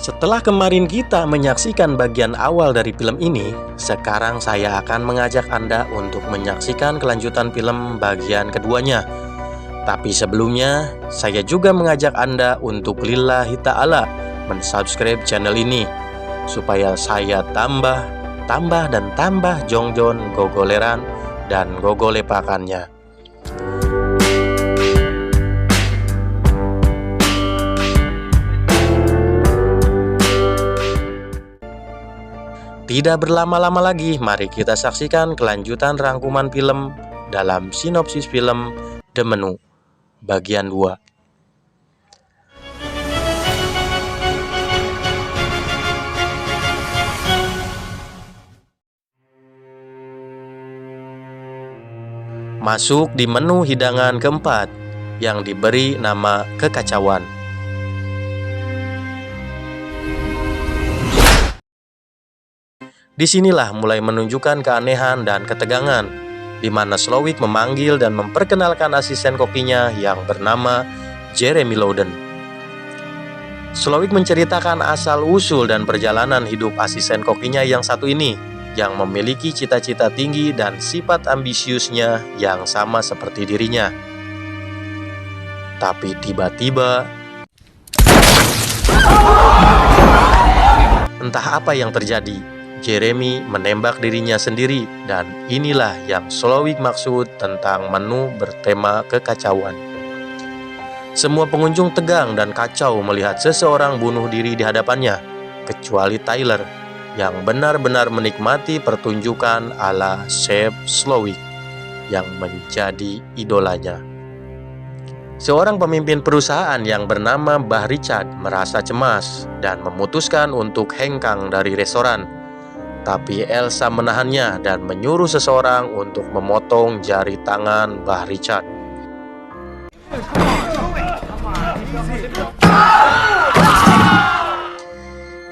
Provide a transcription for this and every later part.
Setelah kemarin kita menyaksikan bagian awal dari film ini, sekarang saya akan mengajak Anda untuk menyaksikan kelanjutan film bagian keduanya. Tapi sebelumnya, saya juga mengajak Anda untuk lillahi ta'ala mensubscribe channel ini, supaya saya tambah jongjon gogoleran dan gogolepakannya. Tidak berlama-lama lagi, mari kita saksikan kelanjutan rangkuman film dalam sinopsis film The Menu bagian 2. Masuk di menu hidangan keempat yang diberi nama kekacauan. Disinilah mulai menunjukkan keanehan dan ketegangan, di mana Slowik memanggil dan memperkenalkan asisten kokinya yang bernama Jeremy Loudon. Slowik menceritakan asal-usul dan perjalanan hidup asisten kokinya yang satu ini, yang memiliki cita-cita tinggi dan sifat ambisiusnya yang sama seperti dirinya. Tapi tiba-tiba, entah apa yang terjadi, Jeremy menembak dirinya sendiri, dan inilah yang Slowik maksud tentang menu bertema kekacauan. Semua pengunjung tegang dan kacau melihat seseorang bunuh diri di hadapannya, kecuali Tyler yang benar-benar menikmati pertunjukan ala Chef Slowik yang menjadi idolanya. Seorang pemimpin perusahaan yang bernama Bah Richard merasa cemas dan memutuskan untuk hengkang dari restoran. Tapi Elsa menahannya dan menyuruh seseorang untuk memotong jari tangan Bah Richard.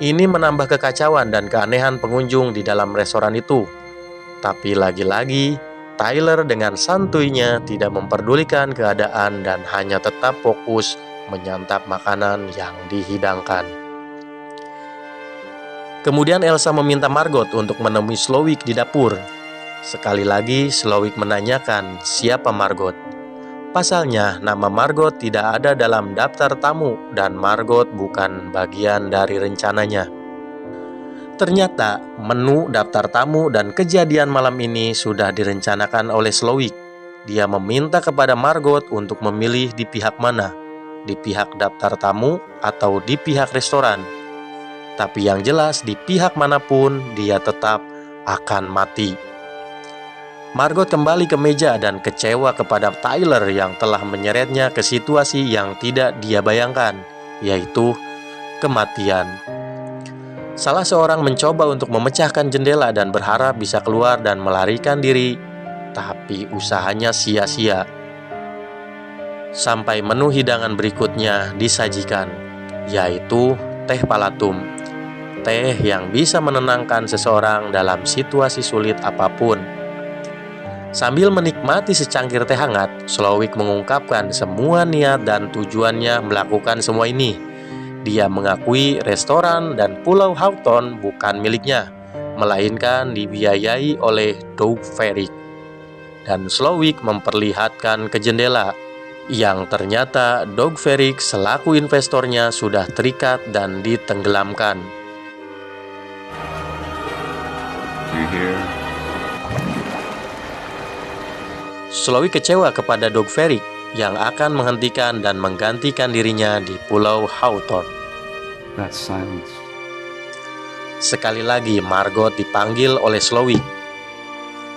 Ini menambah kekacauan dan keanehan pengunjung di dalam restoran itu. Tapi lagi-lagi, Tyler dengan santuinya tidak memperdulikan keadaan dan hanya tetap fokus menyantap makanan yang dihidangkan. Kemudian Elsa meminta Margot untuk menemui Slowik di dapur. Sekali lagi Slowik menanyakan siapa Margot. Pasalnya nama Margot tidak ada dalam daftar tamu dan Margot bukan bagian dari rencananya. Ternyata menu, daftar tamu, dan kejadian malam ini sudah direncanakan oleh Slowik. Dia meminta kepada Margot untuk memilih di pihak mana, di pihak daftar tamu atau di pihak restoran. Tapi yang jelas di pihak manapun dia tetap akan mati. Margot kembali ke meja dan kecewa kepada Tyler yang telah menyeretnya ke situasi yang tidak dia bayangkan, yaitu kematian. Salah seorang mencoba untuk memecahkan jendela dan berharap bisa keluar dan melarikan diri, tapi usahanya sia-sia. Sampai menu hidangan berikutnya disajikan, yaitu teh palatum. Teh yang bisa menenangkan seseorang dalam situasi sulit apapun. Sambil menikmati secangkir teh hangat, Slowik mengungkapkan semua niat dan tujuannya melakukan semua ini. Dia mengakui restoran dan Pulau Hawthorne bukan miliknya, melainkan dibiayai oleh Doug Ferrick. Dan Slowik memperlihatkan ke jendela, yang ternyata Doug Ferrick selaku investornya sudah terikat dan ditenggelamkan. Slowik kecewa kepada Doug Ferrick yang akan menghentikan dan menggantikan dirinya di Pulau Hawthorne. Sekali lagi Margot dipanggil oleh Slowik.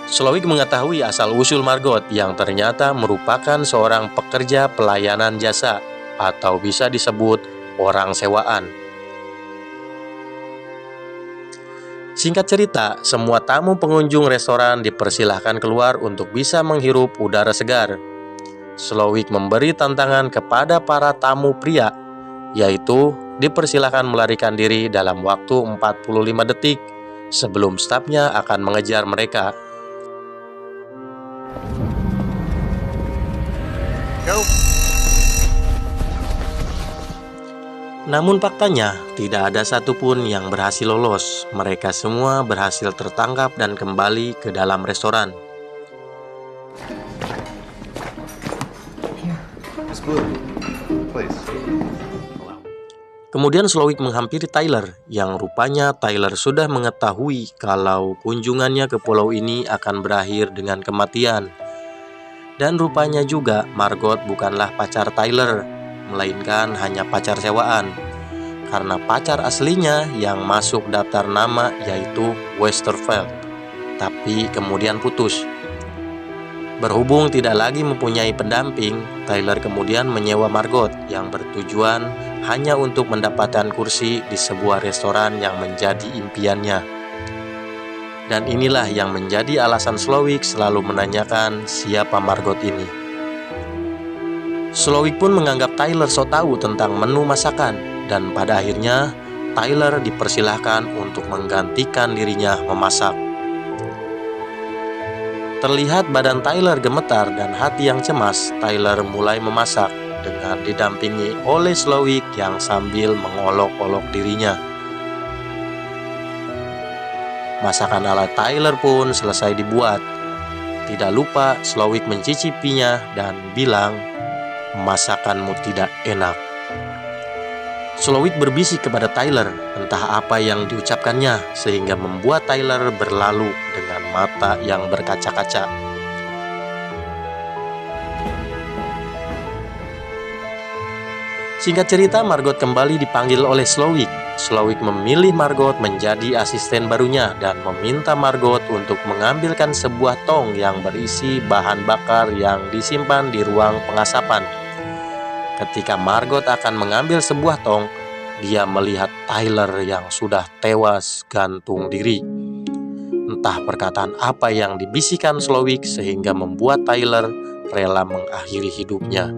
Slowik mengetahui asal-usul Margot yang ternyata merupakan seorang pekerja pelayanan jasa atau bisa disebut orang sewaan. Singkat cerita, semua tamu pengunjung restoran dipersilahkan keluar untuk bisa menghirup udara segar. Slowik memberi tantangan kepada para tamu pria, yaitu dipersilahkan melarikan diri dalam waktu 45 detik sebelum stafnya akan mengejar mereka. Namun faktanya, tidak ada satupun yang berhasil lolos. Mereka semua berhasil tertangkap dan kembali ke dalam restoran. Kemudian Slowik menghampiri Tyler, yang rupanya Tyler sudah mengetahui kalau kunjungannya ke pulau ini akan berakhir dengan kematian. Dan rupanya juga Margot bukanlah pacar Tyler, melainkan hanya pacar sewaan. Karena pacar aslinya yang masuk daftar nama yaitu Westerveld, tapi kemudian putus. Berhubung tidak lagi mempunyai pendamping, Tyler kemudian menyewa Margot yang bertujuan hanya untuk mendapatkan kursi di sebuah restoran yang menjadi impiannya. Dan inilah yang menjadi alasan Slowik selalu menanyakan siapa Margot ini. Slowik pun menganggap Tyler so tahu tentang menu masakan, dan pada akhirnya Tyler dipersilahkan untuk menggantikan dirinya memasak. Terlihat badan Tyler gemetar dan hati yang cemas, Tyler mulai memasak dengan didampingi oleh Slowik yang sambil mengolok-olok dirinya. Masakan ala Tyler pun selesai dibuat. Tidak lupa Slowik mencicipinya dan bilang, "Masakanmu tidak enak." Slowik berbisik kepada Tyler, entah apa yang diucapkannya, sehingga membuat Tyler berlalu dengan mata yang berkaca-kaca. Singkat cerita, Margot kembali dipanggil oleh Slowik. Slowik memilih Margot menjadi asisten barunya dan meminta Margot untuk mengambilkan sebuah tong yang berisi bahan bakar yang disimpan di ruang pengasapan. Ketika Margot akan mengambil sebuah tong, dia melihat Tyler yang sudah tewas gantung diri. Entah perkataan apa yang dibisikkan Slowik sehingga membuat Tyler rela mengakhiri hidupnya.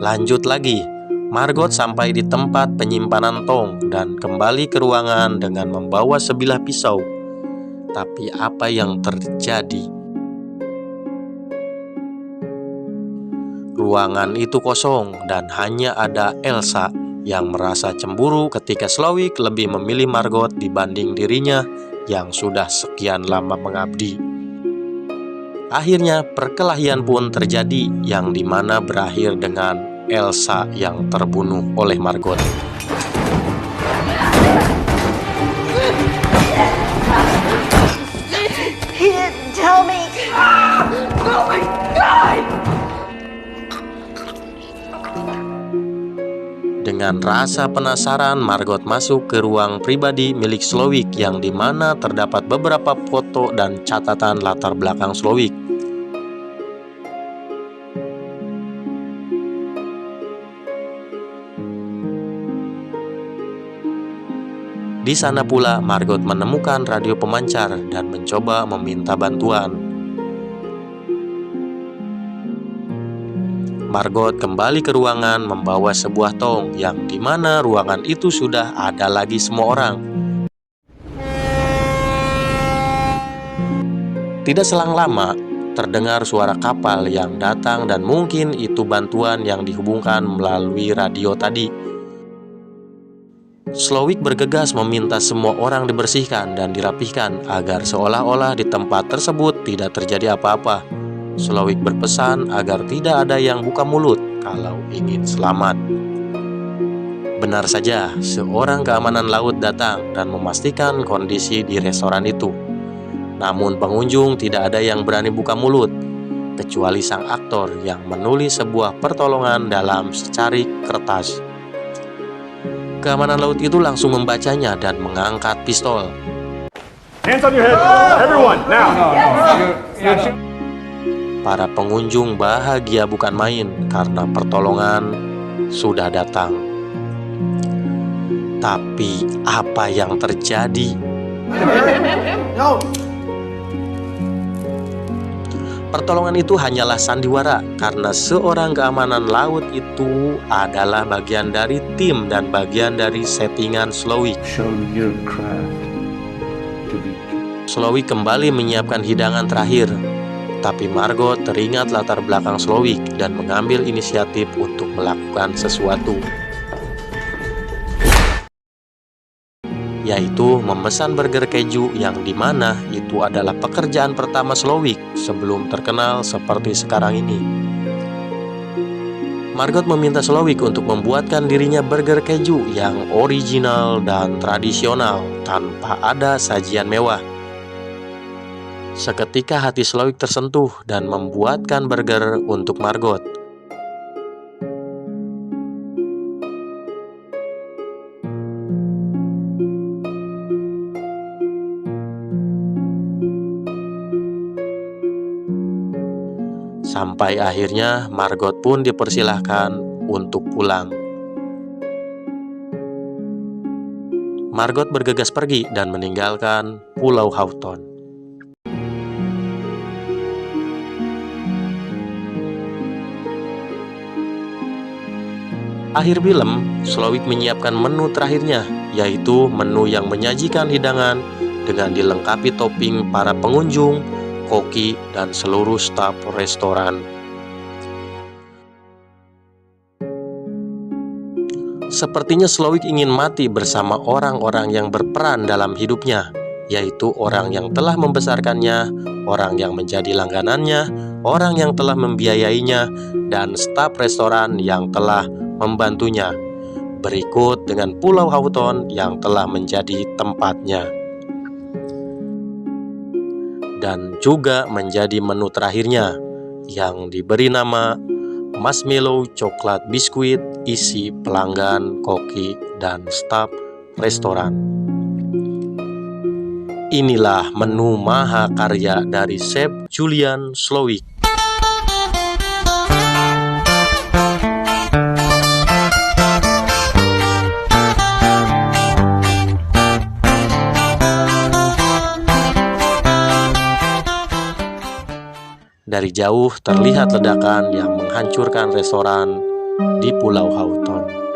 Lanjut lagi, Margot sampai di tempat penyimpanan tong dan kembali ke ruangan dengan membawa sebilah pisau. Tapi apa yang terjadi? Ruangan itu kosong dan hanya ada Elsa yang merasa cemburu ketika Slowik lebih memilih Margot dibanding dirinya yang sudah sekian lama mengabdi. Akhirnya perkelahian pun terjadi yang dimana berakhir dengan Elsa yang terbunuh oleh Margot. He didn't tell me. Oh my God! Dengan rasa penasaran, Margot masuk ke ruang pribadi milik Slowik yang dimana terdapat beberapa foto dan catatan latar belakang Slowik. Di sana pula Margot menemukan radio pemancar dan mencoba meminta bantuan. Margot kembali ke ruangan membawa sebuah tong yang dimana ruangan itu sudah ada lagi semua orang. Tidak selang lama, terdengar suara kapal yang datang dan mungkin itu bantuan yang dihubungkan melalui radio tadi. Slowik bergegas meminta semua orang dibersihkan dan dirapihkan agar seolah-olah di tempat tersebut tidak terjadi apa-apa. Slowik berpesan agar tidak ada yang buka mulut kalau ingin selamat. Benar saja, seorang keamanan laut datang dan memastikan kondisi di restoran itu. Namun pengunjung tidak ada yang berani buka mulut, kecuali sang aktor yang menulis sebuah pertolongan dalam secarik kertas. Keamanan laut itu langsung membacanya dan mengangkat pistol. Hands on your head, everyone, now. Para pengunjung bahagia bukan main karena pertolongan sudah datang. Tapi apa yang terjadi? Pertolongan itu hanyalah sandiwara karena seorang keamanan laut itu adalah bagian dari tim dan bagian dari settingan Slowik. Slowik kembali menyiapkan hidangan terakhir. Tapi Margot teringat latar belakang Slowik dan mengambil inisiatif untuk melakukan sesuatu. yaitu memesan burger keju yang dimana itu adalah pekerjaan pertama Slowik sebelum terkenal seperti sekarang ini. Margot meminta Slowik untuk membuatkan dirinya burger keju yang original dan tradisional tanpa ada sajian mewah. Seketika hati Slowik tersentuh dan membuatkan burger untuk Margot. Sampai akhirnya Margot pun dipersilahkan untuk pulang. Margot bergegas pergi dan meninggalkan Pulau Houghton. Akhir film, Slowik menyiapkan menu terakhirnya, yaitu menu yang menyajikan hidangan dengan dilengkapi topping para pengunjung, koki, dan seluruh staf restoran. Sepertinya Slowik ingin mati bersama orang-orang yang berperan dalam hidupnya, yaitu orang yang telah membesarkannya, orang yang menjadi langganannya, orang yang telah membiayainya, dan staf restoran yang telah membantunya. Berikut dengan Pulau Houghton yang telah menjadi tempatnya. Dan juga menjadi menu terakhirnya yang diberi nama marshmallow coklat biskuit isi pelanggan, koki, dan staf restoran. Inilah menu mahakarya dari Chef Julian Slowik. Dari jauh terlihat ledakan yang menghancurkan restoran di Pulau Houghton.